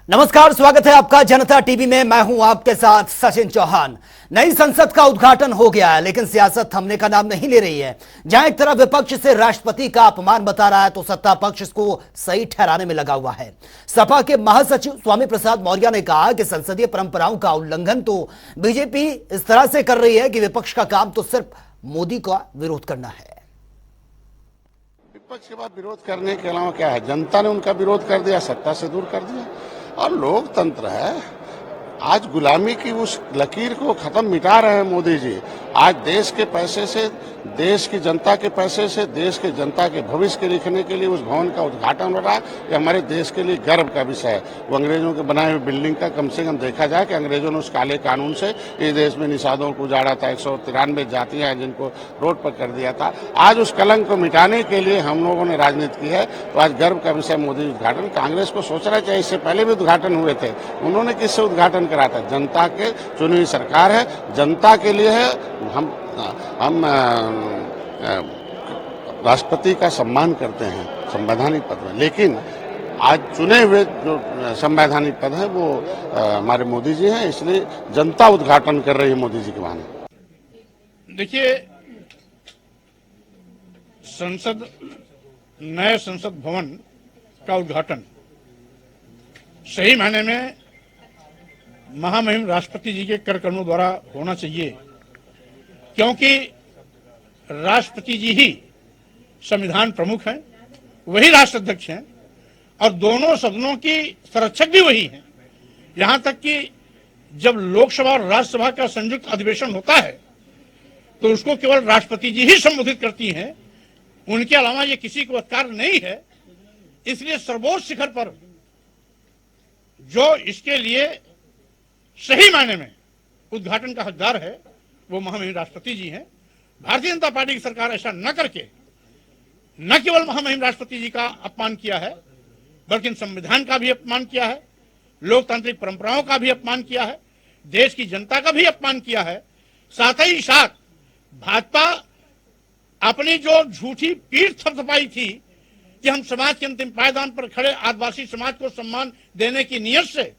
नमस्कार, स्वागत है आपका जनता टीवी में। मैं हूं आपके साथ सचिन चौहान। नई संसद का उद्घाटन हो गया है, लेकिन सियासत थमने का नाम नहीं ले रही है। जहां एक तरफ विपक्ष से राष्ट्रपति का अपमान बता रहा है, तो सत्ता पक्ष इसको सही ठहराने में लगा हुआ है। सपा के महासचिव स्वामी प्रसाद मौर्य ने कहा कि संसदीय परंपराओं का उल्लंघन तो बीजेपी इस तरह से कर रही है कि विपक्ष का काम तो सिर्फ मोदी का विरोध करना है। विपक्ष के बाद विरोध करने के अलावा क्या है? जनता ने उनका विरोध कर दिया, सत्ता से दूर कर दिया। और लोकतंत्र है। आज गुलामी की उस लकीर को खत्म मिटा रहे हैं मोदी जी। आज देश के पैसे से, देश की जनता के पैसे से, देश के जनता के भविष्य के लिखने के लिए उस भवन का उद्घाटन हो रहा है। ये हमारे देश के लिए गर्व का विषय है। वो अंग्रेजों के बनाए हुए बिल्डिंग का कम से कम देखा जाए कि अंग्रेजों ने उस काले कानून से इस देश में निषादों को उजाड़ा था। 193 जातियां हैं जिनको रोड पर कर दिया था। आज उस कलंक को मिटाने के लिए हम लोगों ने राजनीति की है। तो आज गर्व का विषय मोदी उद्घाटन। कांग्रेस को सोचना चाहिए, इससे पहले भी उद्घाटन हुए थे। उन्होंने किससे उद्घाटन करा था? जनता के चुनी हुई सरकार है, जनता के लिए है। हम राष्ट्रपति का सम्मान करते हैं संवैधानिक पद में, लेकिन आज चुने हुए जो संवैधानिक पद है वो हमारे मोदी जी हैं, इसलिए जनता उद्घाटन कर रही है मोदी जी के बहाने। देखिए, नए संसद भवन का उद्घाटन सही मायने में महामहिम राष्ट्रपति जी के कर कमलों द्वारा होना चाहिए, क्योंकि राष्ट्रपति जी ही संविधान प्रमुख हैं, वही राष्ट्राध्यक्ष हैं और दोनों सदनों की संरक्षक भी वही हैं। यहां तक कि जब लोकसभा और राज्यसभा का संयुक्त अधिवेशन होता है तो उसको केवल राष्ट्रपति जी ही संबोधित करती हैं, उनके अलावा ये किसी को अधिकार नहीं है। इसलिए सर्वोच्च शिखर पर जो इसके लिए सही मायने में उद्घाटन का हकदार है वो महामहिम राष्ट्रपति जी हैं। भारतीय जनता पार्टी की सरकार ऐसा न करके न केवल महामहिम राष्ट्रपति जी का अपमान किया है, बल्कि संविधान का भी अपमान किया है, लोकतांत्रिक परंपराओं का भी अपमान किया है, देश की जनता का भी अपमान किया है। साथ ही साथ भाजपा अपनी जो झूठी पीठ थपथपाई थी कि हम समाज के अंतिम पायदान पर खड़े आदिवासी समाज को सम्मान देने की नीयत से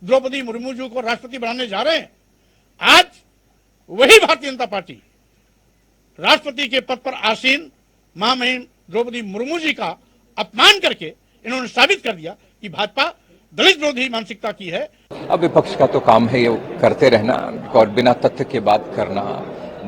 द्रौपदी मुर्मू जी को राष्ट्रपति बनाने जा रहे हैं, आज वही भारतीय जनता पार्टी राष्ट्रपति के पद पर आसीन महामहिम द्रौपदी मुर्मू जी का अपमान करके इन्होंने साबित कर दिया कि भाजपा दलित विरोधी मानसिकता की है। अब विपक्ष का तो काम है ये करते रहना और बिना तथ्य के बात करना।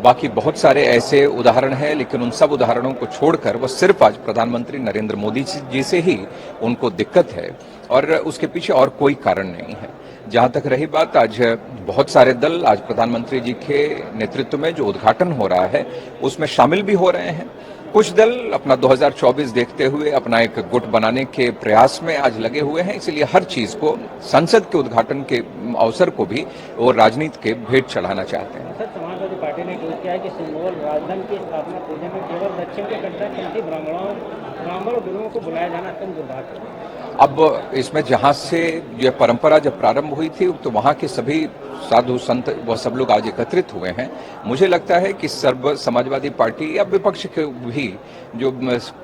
बाकी बहुत सारे ऐसे उदाहरण हैं, लेकिन उन सब उदाहरणों को छोड़कर वो सिर्फ आज प्रधानमंत्री नरेंद्र मोदी जी से ही उनको दिक्कत है और उसके पीछे और कोई कारण नहीं है। जहां तक रही बात, आज बहुत सारे दल आज प्रधानमंत्री जी के नेतृत्व में जो उद्घाटन हो रहा है उसमें शामिल भी हो रहे हैं। कुछ दल अपना 2024 देखते हुए अपना एक गुट बनाने के प्रयास में आज लगे हुए हैं, इसलिए हर चीज को संसद के उद्घाटन के अवसर को भी वो राजनीति के भेंट चढ़ाना चाहते हैं। सर, समाजवादी पार्टी ने ट्वीट किया है कि सिंगोल राजधानी की स्थापना पूजा में केवल दक्षिण के कट्टरपंथी ब्राह्मणों गुरुओं को बुलाया जाना अत्यंत दुर्भाग्य है। अब इसमें जहां से यह परंपरा जब प्रारंभ हुई थी तो वहां के सभी साधु संत वह सब लोग आज एकत्रित हुए हैं। मुझे लगता है कि सर्व समाजवादी पार्टी या विपक्ष के भी जो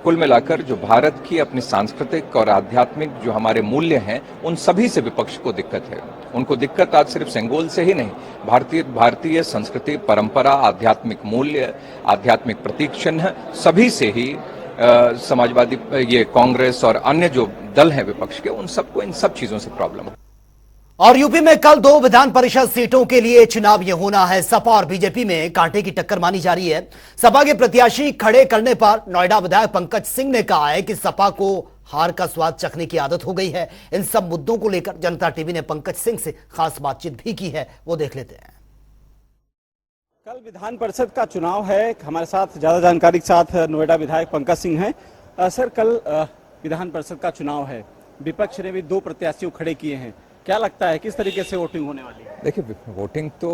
कुल मिलाकर जो भारत की अपनी सांस्कृतिक और आध्यात्मिक जो हमारे मूल्य हैं उन सभी से विपक्ष को दिक्कत है। उनको दिक्कत आज सिर्फ सेंगोल से ही नहीं, भारतीय संस्कृति, परंपरा, आध्यात्मिक मूल्य, आध्यात्मिक प्रतीक चिन्ह सभी से ही समाजवादी, ये कांग्रेस और अन्य जो दल हैं विपक्ष के, उन सबको इन सब चीजों से प्रॉब्लम है। और यूपी में कल 2 विधान परिषद सीटों के लिए चुनाव ये होना है। सपा और बीजेपी में कांटे की टक्कर मानी जा रही है। सपा के प्रत्याशी खड़े करने पर नोएडा विधायक पंकज सिंह ने कहा है कि सपा को हार का स्वाद चखने की आदत हो गई है। इन सब मुद्दों को लेकर जनता टीवी ने पंकज सिंह से खास बातचीत भी की है, वो देख लेते हैं। कल विधान परिषद का चुनाव है। हमारे साथ ज्यादा जानकारी के साथ नोएडा विधायक पंकज सिंह हैं। सर, कल विधान परिषद का चुनाव है, विपक्ष ने भी 2 प्रत्याशियों खड़े किए हैं, क्या लगता है किस तरीके से वोटिंग होने वाली है? देखिए, वोटिंग तो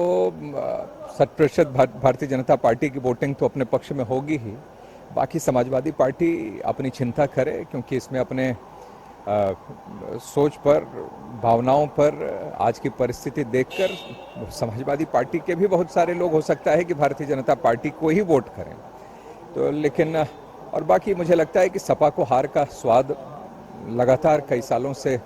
60% भारतीय जनता पार्टी की वोटिंग तो अपने पक्ष में होगी ही। बाकी समाजवादी पार्टी अपनी चिंता करे, क्योंकि इसमें अपने सोच पर, भावनाओं पर, आज की परिस्थिति देखकर समाजवादी पार्टी के भी बहुत सारे लोग हो सकता है कि भारतीय जनता पार्टी को ही वोट करें। तो लेकिन और बाकी मुझे लगता है कि सपा को हार का स्वाद लगातार कई सालों से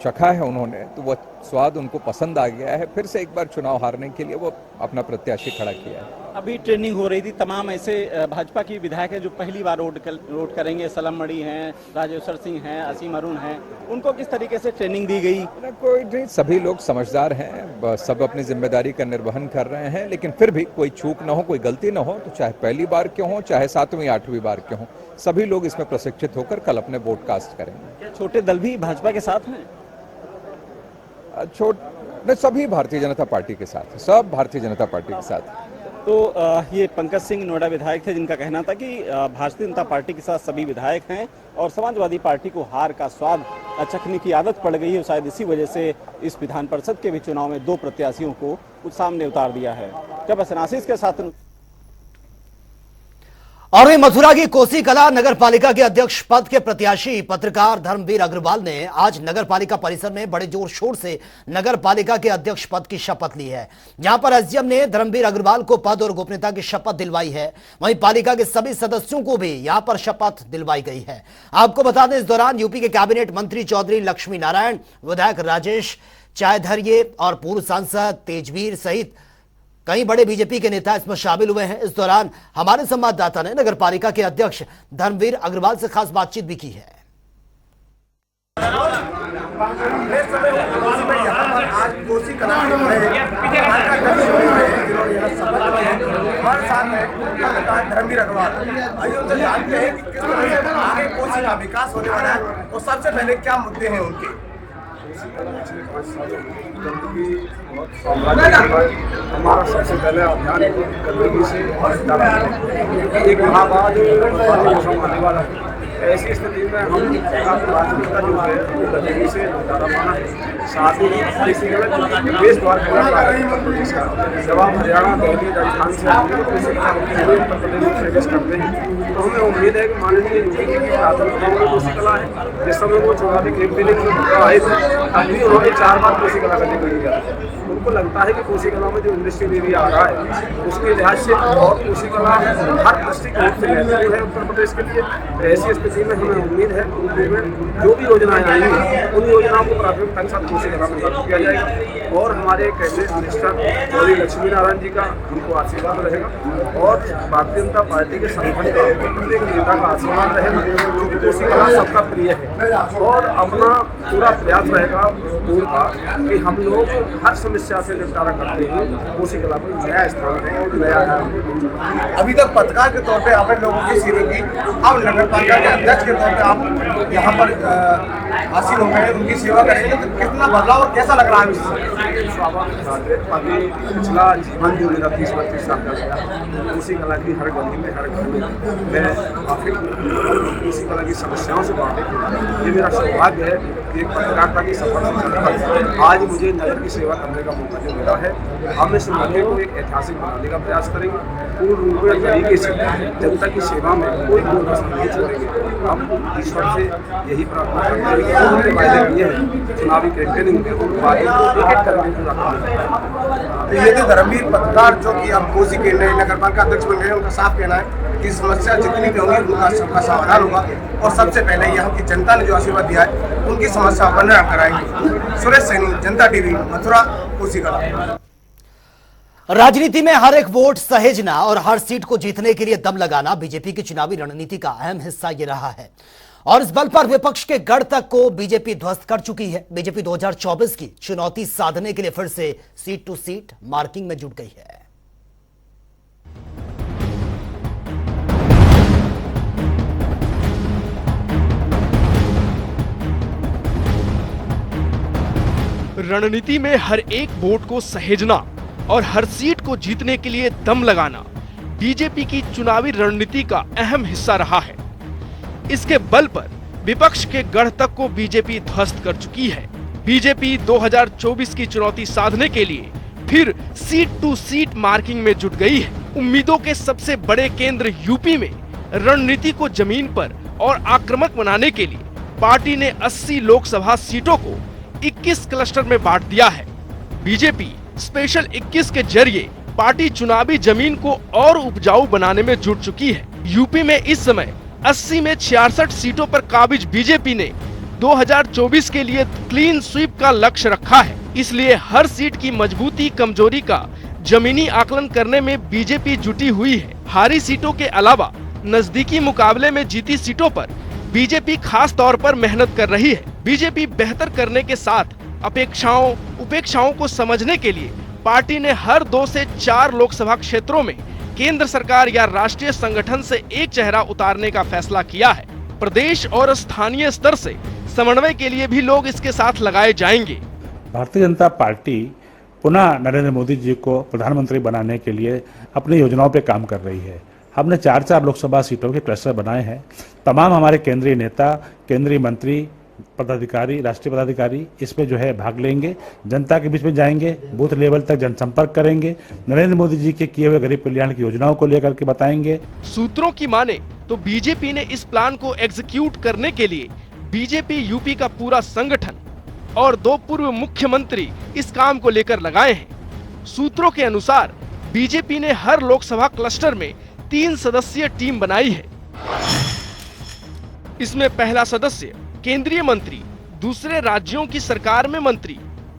चखा है उन्होंने, तो वो स्वाद उनको पसंद आ गया है। फिर से एक बार चुनाव हारने के लिए वो अपना प्रत्याशी खड़ा किया है। अभी ट्रेनिंग हो रही थी, तमाम ऐसे भाजपा की विधायक हैं जो पहली बार वोट करेंगे, सलम मणि हैं, राजेश्वर सिंह हैं, असीम अरुण हैं, उनको किस तरीके से ट्रेनिंग दी गई? कोई नहीं, सभी लोग समझदार हैं, सब अपनी जिम्मेदारी का निर्वहन कर रहे हैं, लेकिन फिर भी कोई चूक ना हो, कोई गलती ना हो, तो चाहे पहली बार क्यों हो, चाहे 7वीं 8वीं बार क्यों हो, सभी लोग इसमें प्रशिक्षित होकर कल अपने वोट कास्ट करेंगे। छोटे दल भी भाजपा के साथ हैं? सभी भारतीय जनता पार्टी के साथ, सब भारतीय जनता पार्टी के साथ। तो ये पंकज सिंह नोएडा विधायक थे जिनका कहना था कि भारतीय जनता पार्टी के साथ सभी विधायक हैं और समाजवादी पार्टी को हार का स्वाद चखने की आदत पड़ गई है, शायद इसी वजह से इस विधान परिषद के भी चुनाव में 2 प्रत्याशियों को सामने उतार दिया है। जब आशीष के साथ और वहीं मथुरा की कोसी कला नगर पालिका के अध्यक्ष पद के प्रत्याशी पत्रकार धर्मवीर अग्रवाल ने आज नगर पालिका परिसर में बड़े जोर शोर से नगर पालिका के अध्यक्ष पद की शपथ ली है। जहां पर एसडीएम ने धर्मवीर अग्रवाल को पद और गोपनीयता की शपथ दिलवाई है, वहीं पालिका के सभी सदस्यों को भी यहां पर शपथ दिलवाई गई है। आपको बता दें, इस दौरान यूपी के कैबिनेट मंत्री चौधरी लक्ष्मी नारायण, विधायक राजेश चायधर्ये और पूर्व सांसद तेजवीर सहित कई बड़े बीजेपी के नेता इसमें शामिल हुए हैं। इस दौरान हमारे संवाददाता ने नगर पालिका के अध्यक्ष धर्मवीर अग्रवाल से खास बातचीत भी की है। धर्मवीर अग्रवाल आइए जानते हैं कि किस तरह से आगे कोसी का विकास होने वाला है और सबसे पहले क्या मुद्दे हैं उनके। हमारा सबसे पहले अभियान गंदगी से एक महाबाद मौसम आने वाला है। ऐसी स्थिति में हम प्राथमिकता जो है गंदगी से ज़्यादा माना है। साथ ही प्रदेश द्वार प्रदेश का जब आप हरियाणा, दिल्ली, राजस्थान से उत्तर प्रदेश में प्रवेश करते हैं तो हमें उम्मीद है कि माननीय योगी जी की प्राथमिकताओं में कोसी कला है। जिस समय वो चुनावी कैंपेनिंग में आए थे अभी उन्होंने 4 बार कोसी कला का जिक्र किया। उनको लगता है कि कोसी कला में जो इंडस्ट्रियल एरिया आ रहा है उसके लिहाज से और कोसी कला हर दृष्टिकोण से महत्वपूर्ण है उत्तर प्रदेश के लिए। ऐसी स्थिति में हमें उम्मीद है कि जो भी योजनाएं आएंगी उन योजनाओं को प्राथमिकता के साथ कोसी कला में लागू किया जाएगा और हमारे कैबिनेट मिनिस्टर चौधरी लक्ष्मी नारायण जी का उनको आशीर्वाद रहेगा और भारतीय जनता पार्टी के संगठन का प्रत्येक नेता का आशीर्वाद रहेगा क्योंकि कोसी कला सबका प्रिय है और अपना पूरा प्रयास रहेगा दूर का कि हम लोग हर समस्या से निपटारा करते हैं कोसी कला को नया स्थान दें और नया। अभी तक पत्रकार के तौर पे आपने लोगों की सेवा की, अब नगर पालिका के अध्यक्ष के तौर पे आप यहाँ पर हासिल हो गए, उनकी सेवा करेंगे तो कितना बदलाव और कैसा लग रहा है? अभी पिछला जीवन जो मेरा 30-32 साल का गया कोसी कला की हर गली में हर घर में मैं काफी कोसी कला की समस्याओं से वाकिफ। ये मेरा सौभाग्य है कि एक पत्रकारिता की सफल आज मुझे नगर की सेवा करने का मौका जो मिला है। हम इस मौके को एक ऐतिहासिक बनाने का प्रयास करेंगे, पूर्ण रूप में तरीके से जनता की सेवा में कोई नहीं छोड़ेंगे। हम ईश्वर से यही प्रार्थना करते हैं कि उन्होंने वायदे किए हैं चुनावी कैंपेनिंग में उन वादे को एक करके पूरा करना। तो ये जो धर्मवीर पत्रकार जो कि अब कोसी के नए नगर पालिका अध्यक्ष बन गए, उनका साफ कहना है कि समस्या जितनी भी होगी उनका सबका समाधान होगा और सबसे पहले यहाँ की जनता ने जो आशीर्वाद दिया है उनकी समस्याओं का निराकरण कराएंगे। सुरेश सैनी, जनता टीवी, मथुरा, कोसी कला। राजनीति में हर एक वोट सहेजना और हर सीट को जीतने के लिए दम लगाना बीजेपी की चुनावी रणनीति का अहम हिस्सा ये रहा है और इस बल पर विपक्ष के गढ़ तक को बीजेपी ध्वस्त कर चुकी है। बीजेपी 2024 की चुनौती साधने के लिए फिर से सीट टू सीट मार्किंग में जुट गई है। रणनीति में हर एक वोट को सहेजना और हर सीट को जीतने के लिए दम लगाना बीजेपी की चुनावी रणनीति का अहम हिस्सा रहा है। इसके बल पर विपक्ष के गढ़ तक को बीजेपी ध्वस्त कर चुकी है। बीजेपी 2024 की चुनौती साधने के लिए फिर सीट टू सीट मार्किंग में जुट गई है। उम्मीदों के सबसे बड़े केंद्र यूपी में रणनीति को जमीन पर और आक्रामक बनाने के लिए पार्टी ने 80 लोकसभा सीटों को 21 क्लस्टर में बांट दिया है। बीजेपी स्पेशल 21 के जरिए पार्टी चुनावी जमीन को और उपजाऊ बनाने में जुट चुकी है। यूपी में इस समय 80 में 66 सीटों पर काबिज बीजेपी ने 2024 के लिए क्लीन स्वीप का लक्ष्य रखा है। इसलिए हर सीट की मजबूती कमजोरी का जमीनी आकलन करने में बीजेपी जुटी हुई है। हारी सीटों के अलावा नजदीकी मुकाबले में जीती सीटों पर बीजेपी खास तौर पर मेहनत कर रही है। बीजेपी बेहतर करने के साथ अपेक्षाओं उपेक्षाओं को समझने के लिए पार्टी ने हर 2 से 4 लोकसभा क्षेत्रों में केंद्र सरकार या राष्ट्रीय संगठन से एक चेहरा उतारने का फैसला किया है। प्रदेश और स्थानीय स्तर से समन्वय के लिए भी लोग इसके साथ लगाए जाएंगे। भारतीय जनता पार्टी पुनः नरेंद्र मोदी जी को प्रधानमंत्री बनाने के लिए अपनी योजनाओं पे काम कर रही है। हमने 4 लोकसभा सीटों के क्लस्टर बनाए हैं। तमाम हमारे केंद्रीय नेता, केंद्रीय मंत्री, पदाधिकारी, राष्ट्रीय पदाधिकारी इसमें जो है भाग लेंगे, जनता के बीच में जाएंगे, बूथ लेवल तक जनसंपर्क करेंगे, नरेंद्र मोदी जी के किए हुए गरीब कल्याण की योजनाओं को लेकर के बताएंगे। सूत्रों की माने तो बीजेपी ने इस प्लान को एग्जीक्यूट करने के लिए बीजेपी यूपी का पूरा संगठन और 2 पूर्व मुख्यमंत्री इस काम को लेकर लगाए हैं। सूत्रों के अनुसार बीजेपी ने हर लोकसभा क्लस्टर में 3 सदस्यीय टीम बनाई है। इसमें पहला सदस्य केंद्रीय मंत्री, दूसरे राज्यों की सरकार में मंत्री,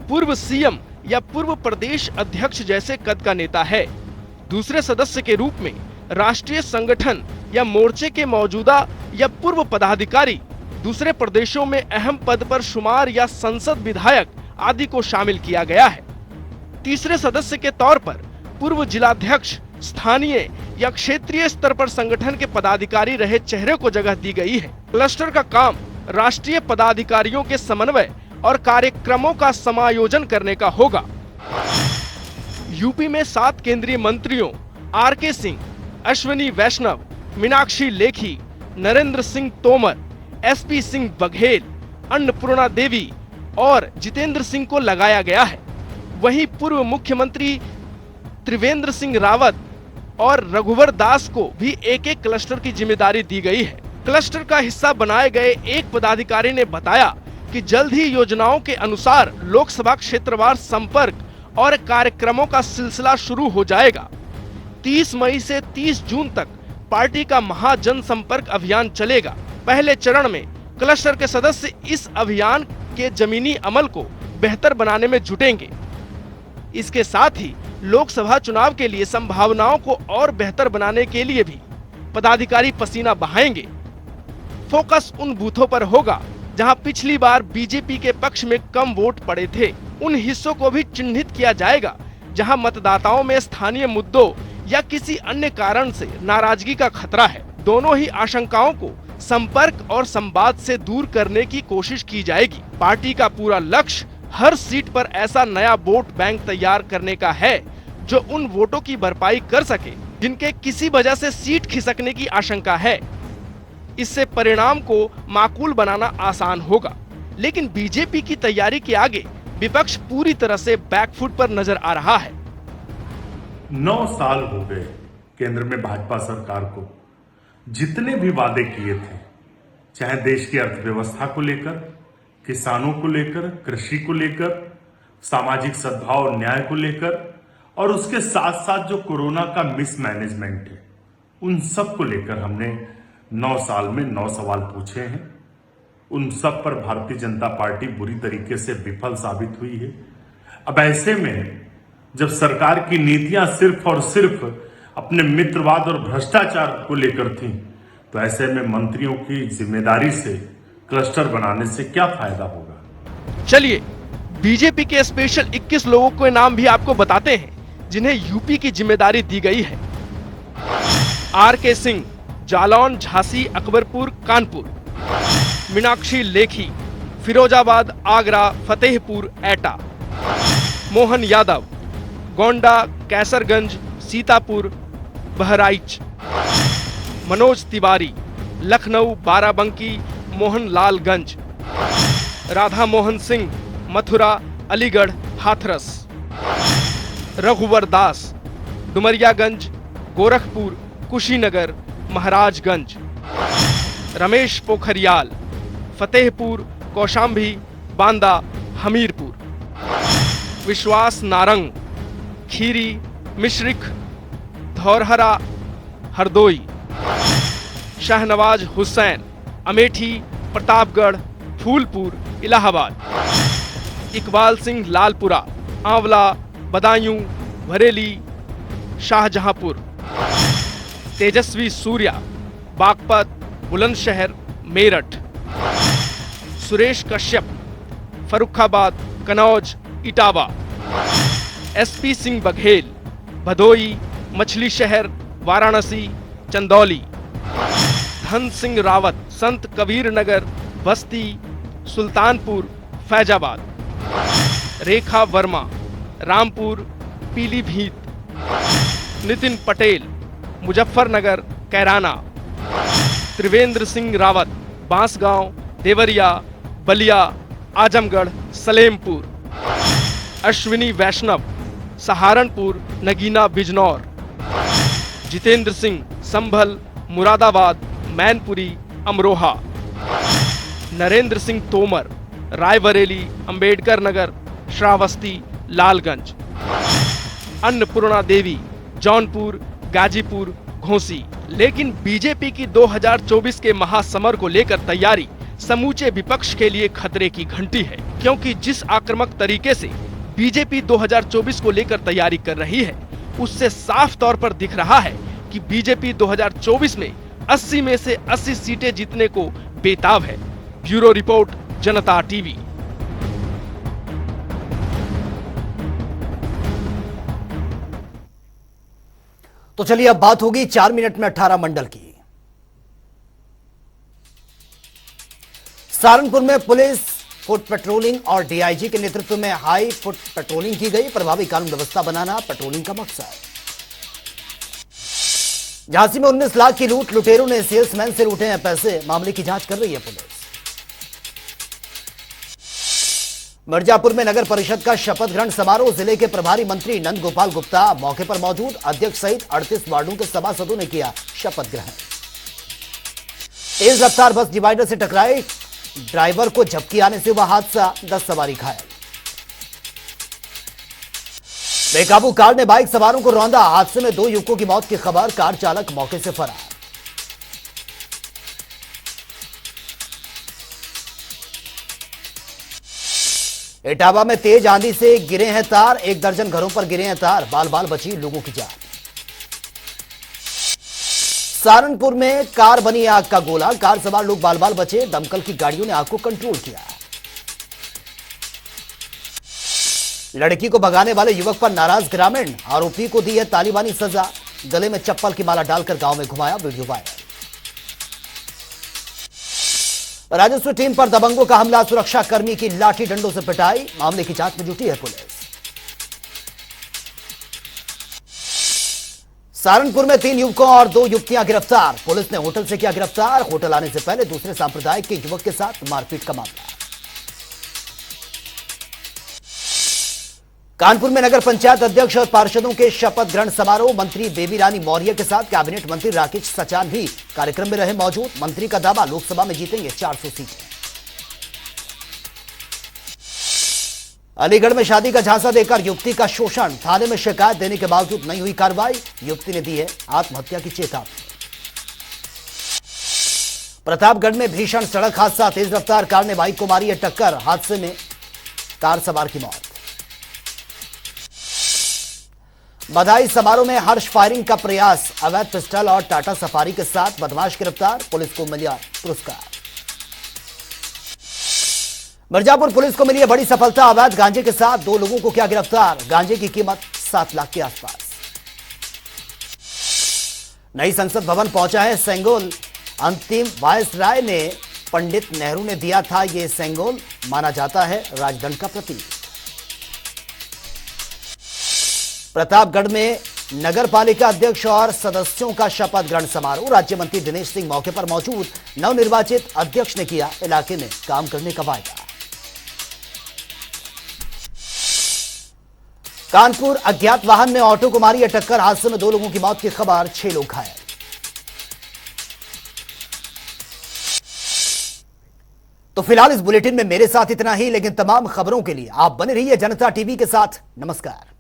पूर्व सीएम या पूर्व प्रदेश अध्यक्ष जैसे कद का नेता है। दूसरे सदस्य के रूप में राष्ट्रीय संगठन या मोर्चे के मौजूदा या पूर्व पदाधिकारी, दूसरे प्रदेशों में अहम पद पर शुमार या संसद विधायक आदि को शामिल किया गया है। तीसरे सदस्य के तौर पर पूर्व जिलाध्यक्ष, स्थानीय या क्षेत्रीय स्तर पर संगठन के पदाधिकारी रहे चेहरे को जगह दी गई है। क्लस्टर का काम राष्ट्रीय पदाधिकारियों के समन्वय और कार्यक्रमों का समायोजन करने का होगा। यूपी में 7 केंद्रीय मंत्रियों आर.के. सिंह, अश्विनी वैष्णव, मीनाक्षी लेखी, नरेंद्र सिंह तोमर, एसपी सिंह बघेल, अन्नपूर्णा देवी और जितेंद्र सिंह को लगाया गया है। वहीं पूर्व मुख्यमंत्री त्रिवेंद्र सिंह रावत और रघुवर दास को भी एक क्लस्टर की जिम्मेदारी दी गई है। क्लस्टर का हिस्सा बनाए गए एक पदाधिकारी ने बताया कि जल्द ही योजनाओं के अनुसार लोकसभा क्षेत्रवार संपर्क और कार्यक्रमों का सिलसिला शुरू हो जाएगा। 30 मई से 30 जून तक पार्टी का महाजन संपर्क अभियान चलेगा। पहले चरण में क्लस्टर के सदस्य इस अभियान के जमीनी अमल को बेहतर बनाने में जुटेंगे। इसके साथ ही लोकसभा चुनाव के लिए संभावनाओं को और बेहतर बनाने के लिए भी पदाधिकारी पसीना बहाएंगे। फोकस उन बूथों पर होगा जहां पिछली बार बीजेपी के पक्ष में कम वोट पड़े थे। उन हिस्सों को भी चिन्हित किया जाएगा जहां मतदाताओं में स्थानीय मुद्दों या किसी अन्य कारण से नाराजगी का खतरा है। दोनों ही आशंकाओं को संपर्क और संवाद से दूर करने की कोशिश की जाएगी। पार्टी का पूरा लक्ष्य हर सीट पर ऐसा नया वोट बैंक तैयार करने का है जो उन वोटों की भरपाई कर सके जिनके किसी वजह से सीट खिसकने की आशंका है। इससे परिणाम को माकूल बनाना आसान होगा, लेकिन बीजेपी की तैयारी के आगे विपक्ष पूरी तरह से बैकफुट पर नजर आ रहा है। 9 साल हो गए केंद्र में भाजपा सरकार को। जितने भी वादे किए थे, चाहे देश की अर्थव्यवस्था को लेकर, किसानों को लेकर, कृषि को लेकर, सामाजिक सद्भाव और न्याय को लेकर, और उसके साथ साथ जो कोरोना का मिसमैनेजमेंट है, उन सब को लेकर हमने 9 साल में 9 सवाल पूछे हैं। उन सब पर भारतीय जनता पार्टी बुरी तरीके से विफल साबित हुई है। अब ऐसे में जब सरकार की नीतियां सिर्फ और सिर्फ अपने मित्रवाद और भ्रष्टाचार को लेकर थी, तो ऐसे में मंत्रियों की जिम्मेदारी से क्लस्टर बनाने से क्या फायदा होगा। चलिए बीजेपी के स्पेशल 21 लोगों के नाम भी आपको बताते हैं जिन्हें यूपी की जिम्मेदारी दी गई है। आर.के. सिंह, जालौन, झांसी, अकबरपुर, कानपुर। मीनाक्षी लेखी, फिरोजाबाद, आगरा, फतेहपुर, एटा। मोहन यादव, गोंडा, कैसरगंज, सीतापुर, बहराइच। मनोज तिवारी, लखनऊ, बाराबंकी, मोहनलालगंज। राधा मोहन सिंह, मथुरा, अलीगढ़, हाथरस। रघुवर दास, डुमरियागंज, गोरखपुर, कुशीनगर, महाराजगंज। रमेश पोखरियाल, फतेहपुर, कौशाम्बी, बांदा, हमीरपुर। विश्वास नारंग, खीरी, मिश्रिख, धौरहरा, हरदोई। शाहनवाज हुसैन, अमेठी, प्रतापगढ़, फूलपुर इलाहाबाद, इकबाल सिंह लालपुरा, आंवला, बदायूं, बरेली, शाहजहांपुर, तेजस्वी सूर्या, बागपत, बुलंदशहर, मेरठ, सुरेश कश्यप, फर्रुखाबाद, कनौज, इटावा, एसपी सिंह बघेल, भदोई, मछली शहर, वाराणसी, चंदौली, धन सिंह रावत, संत कबीर नगर, बस्ती, सुल्तानपुर, फैजाबाद, रेखा वर्मा, रामपुर, पीलीभीत, नितिन पटेल, मुजफ्फरनगर, कैराना, त्रिवेंद्र सिंह रावत, बांसगांव, देवरिया, बलिया, आजमगढ़, सलेमपुर, अश्विनी वैष्णव, सहारनपुर, नगीना, बिजनौर, जितेंद्र सिंह, संभल, मुरादाबाद, मैनपुरी, अमरोहा, नरेंद्र सिंह तोमर, रायबरेली, अंबेडकर नगर, श्रावस्ती, लालगंज, अन्नपूर्णा देवी, जौनपुर, गाजीपुर, घोसी। लेकिन बीजेपी की 2024 के महासमर को लेकर तैयारी समूचे विपक्ष के लिए खतरे की घंटी है, क्योंकि जिस आक्रामक तरीके से बीजेपी 2024 को लेकर तैयारी कर रही है, उससे साफ तौर पर दिख रहा है कि बीजेपी 2024 में 80 में से 80 सीटें जीतने को बेताब है। ब्यूरो रिपोर्ट, जनता टीवी। तो चलिए अब बात होगी 4 मिनट में 18 मंडल की। सहारनपुर में पुलिस फुट पेट्रोलिंग और डीआईजी के नेतृत्व में हाई फुट पेट्रोलिंग की गई। प्रभावी कानून व्यवस्था बनाना पेट्रोलिंग का मकसद। झांसी में 19 लाख की लूट, लुटेरों ने सेल्समैन से लूटे हैं पैसे। मामले की जांच कर रही है पुलिस। मिर्जापुर में नगर परिषद का शपथ ग्रहण समारोह। जिले के प्रभारी मंत्री नंद गोपाल गुप्ता मौके पर मौजूद। अध्यक्ष सहित 38 वार्डों के सभासदों ने किया शपथ ग्रहण। तेज रफ्तार बस डिवाइडर से टकराई, ड्राइवर को झपकी आने से हुआ हादसा, 10 सवारी घायल। बेकाबू कार ने बाइक सवारों को रौंदा। हादसे में 2 युवकों की मौत की खबर। कार चालक मौके से फरार। इटावा में तेज आंधी से गिरे हैं तार। 1 दर्जन घरों पर गिरे हैं तार। बाल बाल बची लोगों की जान। सहारनपुर में कार बनी आग का गोला। कार सवार लोग बाल बाल बचे। दमकल की गाड़ियों ने आग को कंट्रोल किया। लड़की को भगाने वाले युवक पर नाराज ग्रामीण। आरोपी को दी है तालिबानी सजा। गले में चप्पल की माला डालकर गांव में घुमाया। Video viral. राजस्व टीम पर दबंगों का हमला। सुरक्षा कर्मी की लाठी डंडों से पिटाई। मामले की जांच में जुटी है पुलिस। सहारनपुर में 3 युवकों और 2 युवतियां गिरफ्तार। पुलिस ने होटल से किया गिरफ्तार। होटल आने से पहले दूसरे सांप्रदायिक के युवक के साथ मारपीट का मामला। कानपुर में नगर पंचायत अध्यक्ष और पार्षदों के शपथ ग्रहण समारोह। मंत्री बेबी रानी मौर्य के साथ कैबिनेट मंत्री राकेश सचान भी कार्यक्रम में रहे मौजूद। मंत्री का दावा, लोकसभा में जीतेंगे 400 सीटें। अलीगढ़ में शादी का झांसा देकर युवती का शोषण। थाने में शिकायत देने के बावजूद नहीं हुई कार्रवाई। युवती ने दी है आत्महत्या की चेतावनी। प्रतापगढ़ में भीषण सड़क हादसा। तेज रफ्तार कार ने बाइक को मारी है टक्कर। हादसे में कार सवार की मौत। बधाई समारोह में हर्ष फायरिंग का प्रयास। अवैध पिस्टल और टाटा सफारी के साथ बदमाश गिरफ्तार। पुलिस को मिला पुरस्कार। मिर्जापुर पुलिस को मिली है बड़ी सफलता। अवैध गांजे के साथ 2 लोगों को किया गिरफ्तार। गांजे की कीमत 7 लाख के आसपास। नई संसद भवन पहुंचा है सेंगोल। अंतिम वायसराय ने पंडित नेहरू ने दिया था ये सेंगोल। माना जाता है राजदंड का प्रतीक। प्रतापगढ़ में नगर पालिका अध्यक्ष और सदस्यों का शपथ ग्रहण समारोह। राज्य मंत्री दिनेश सिंह मौके पर मौजूद। नवनिर्वाचित अध्यक्ष ने किया इलाके में काम करने का वायदा। कानपुर अज्ञात वाहन में ऑटो को मारी है टक्कर। हादसे में 2 लोगों की मौत की खबर, 6 लोग घायल। तो फिलहाल इस बुलेटिन में मेरे साथ इतना ही, लेकिन तमाम खबरों के लिए आप बने रहिए जनता टीवी के साथ। नमस्कार।